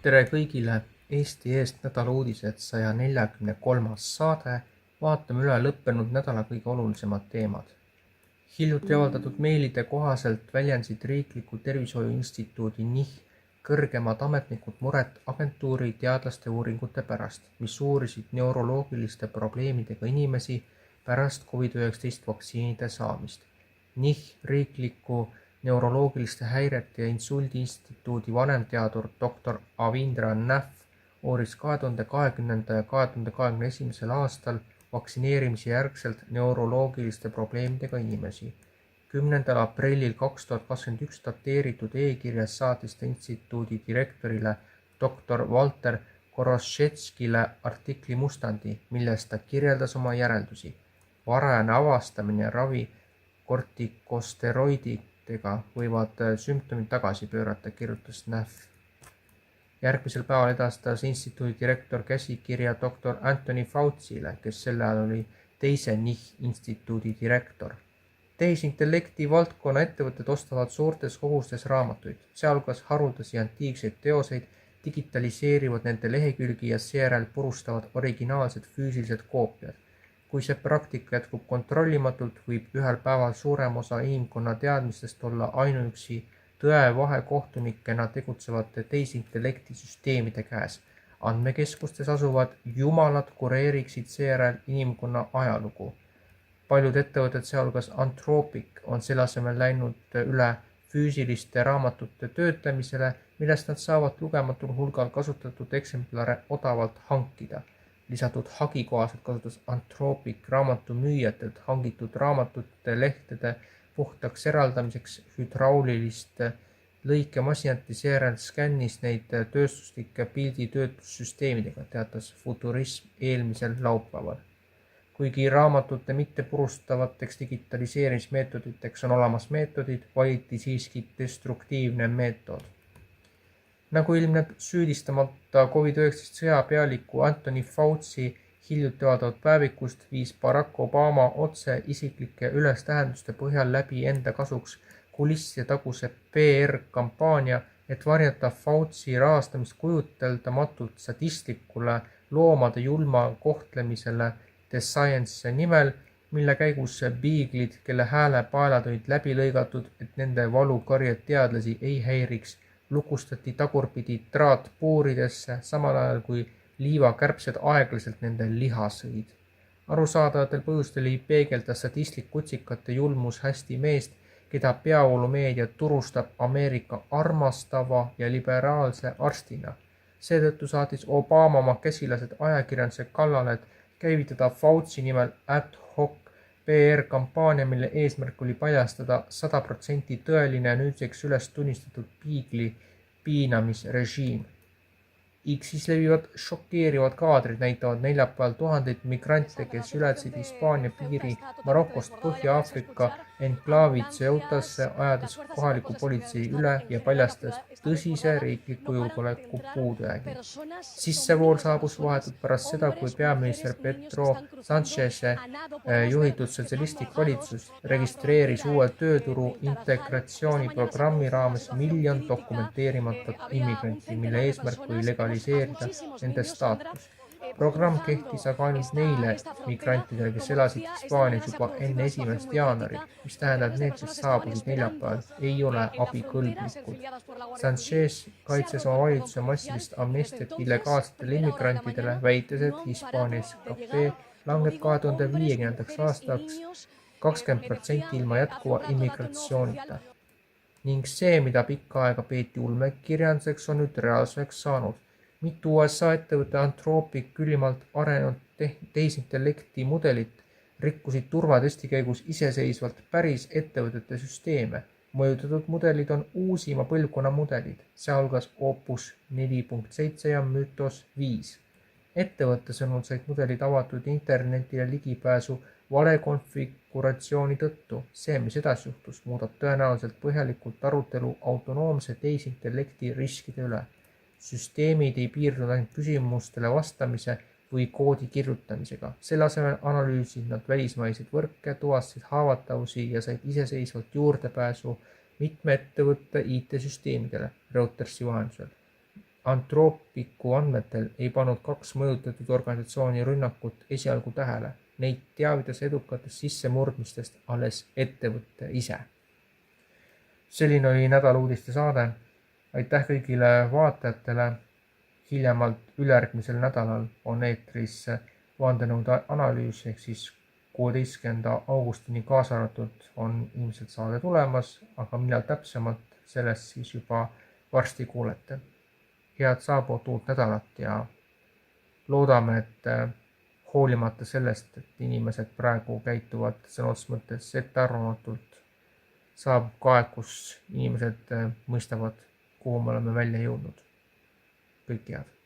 Tere kõigile! Eesti Eest nädala uudised 143. saade. Vaatame üle lõppenud nädala kõige olulisemad teemad. Hiljuti avaldatud meilide kohaselt väljendasid Riikliku Tervishoiu Instituudi NIH kõrgemad ametnikud muret agentuuri teadlaste uuringute pärast, mis uurisid neuroloogiliste probleemidega inimesi pärast COVID-19 vaktsiinide saamist. NIH Riikliku neuroloogiliste häirete ja insuldi instituudi vanemteadur dr. Avindra Nath uuris 2020. ja 2021. aastal vaktsineerimise järgselt neuroloogiliste probleemidega inimesi. 10. aprillil 2021 dateeritud e-kirjas saatis ta instituudi direktorile dr. Walter Korošetskile artikli mustandi, milles ta kirjeldas oma järeldusi. Varajane avastamine ja ravi kortikosteroididega võivad sümptomid tagasi pöörata, kirjutas Nath. Järgmisel päeval edastas instituudi direktor käsikirja dr. Anthony Fauci'le, kes sel ajal oli teise NIH instituudi direktor. Tehisintellekti valdkonna ettevõtted ostavad suurtes kogustes raamatuid, sealhulgas haruldasi antiikseid teoseid, digitaliseerivad nende lehekülgi ja seejärel purustavad originaalsed füüsilised koopiad. Kui see praktika jätkub kontrollimatult, võib ühel päeval suurem osa inimkonna teadmistest olla ainuüksi tõevahekohtunikena tegutsevate tehisintellekti süsteemide käes. Andmekeskustes asuvad jumalad kureeriksid seejärel inimkonna ajalugu. Paljud ettevõtted, sealhulgas Anthropic, on selle asemel läinud üle füüsiliste raamatute töötamisele, millest nad saavad lugematul hulgal kasutatud eksemplare odavalt hankida. Lisatud hagi kohaselt kasutas Anthropic raamatumüüjatelt hangitud raamatute lehtede puhtaks eraldamiseks hüdraulilist lõikemasinat ja seejärel skännis neid tööstuslike pilditöötlussüsteemidega, teatas Futurism eelmisel laupäeval. Kuigi raamatute mittepurustavateks digitaliseerimismeetoditeks on olemas meetodid, valiti siiski destruktiivne meetod. Nagu ilmneb süüdistamata COVID-19 sõjapealiku Anthony Fauci hiljuti avaldatud päevikust, viis Barack Obama otse isiklike ülestähenduste põhjal läbi enda kasuks kulisside taguse PR-kampaania, et varjata Fauci rahastamist kujuteldamatult sadistlikule loomade julma kohtlemisele The Science nimel, mille käigus biiglid, kelle häälepaelad olid läbi lõigatud, et nende valukarjed teadlasi ei häiriks, lukustati tagurpidi traatpuuridesse, samal ajal kui liivakärbsed aeglaselt nende liha sõid. Arusaadavatel põhjustel ei peegelda sadistlik kutsikate julmus hästi meest, keda peavoolumeedia turustab Ameerika armastava ja liberaalse arstina. Seetõttu saatis Obama oma käsilased ajakirjanduse kallale, et käivitada Fauci nimel ad hoc PR-kampaania, mille eesmärk oli paljastada 100% tõeline nüüdseks üles tunnistatud biigli piinamisrežiim. X-is levivad šokeerivad kaadrid näitavad neljapäeval tuhandeid migrante, kes ületasid Hispaania piiri Marokost Põhja-Aafrika enklaavi Ceutasse, ajades kohaliku politsei üle ja paljastades tõsise riikliku julgeoleku puudujäägi. Sissevool saabus vahetult pärast seda, kui peaminister Pedro Sáncheze juhitud sotsialistlik valitsus registreeris uue tööturu integratsiooniprogrammi raames 1 miljon dokumenteerimata immigranti, mille eesmärk oli legaliseerida nende staatus. Programm kehtis aga ainult neile migrantidele, kes elasid Hispaanias juba enne 1. jaanuari, mis tähendab, et need, kes saabusid neljapäeval, ei ole abikõlblikud. Sánchez kaitses oma valitsuse massilist amnestiat illegaalsetele immigrantidele, väites, et Hispaania SKP langeb 2050. aastaks 20% ilma jätkuva immigratsioonita. Ning see, mida pikka aega peeti ulmekirjanduseks, on nüüd reaalsuseks saanud. Mitu USA ettevõtte Anthropic ülimalt arenenud tehisintellekti mudelit rikkusid turvatesti käigus iseseisvalt päris ettevõtete süsteeme. Mõjutatud mudelid on uusima põlvkonna mudelid, sealhulgas Opus 4.7 ja Mythos 5. Ettevõtte sõnul said mudelid avatud internetile ligipääsu valekonfiguratsiooni tõttu. See, mis edasi juhtus, muudab tõenäoliselt põhjalikult arutelu autonoomse tehisintellekti riskide üle. Süsteemid ei piirdunud ainult küsimustele vastamise või koodi kirjutamisega. Selle asemel analüüsid nad välismaiseid võrke, tuvastasid haavatavusi ja said iseseisvalt juurdepääsu mitme ettevõtte IT-süsteemidele Reutersi vahendusel. Anthropicu andmetel ei pannud 2 mõjutatud organisatsiooni rünnakut esialgu tähele. Neid teavitas edukatest sissemurdmistest alles ettevõtte ise. Selline oli nädala saade. Aitäh kõigile vaatajatele. Hiljemalt ülejärgmisel nädalal on eetris vandenõude analüüs ehk siis 16. augustini kaasa arvatud on ilmselt saade tulemas, aga millal täpsemalt, sellest siis juba varsti kuulete. Head saabuvat uut nädalat ja loodame, et hoolimata sellest, et inimesed praegu käituvad sõna otseses mõttes ettearvamatult, saabub ka aeg, kus inimesed mõistavad, kuhu me oleme välja jõudnud. Kõike head!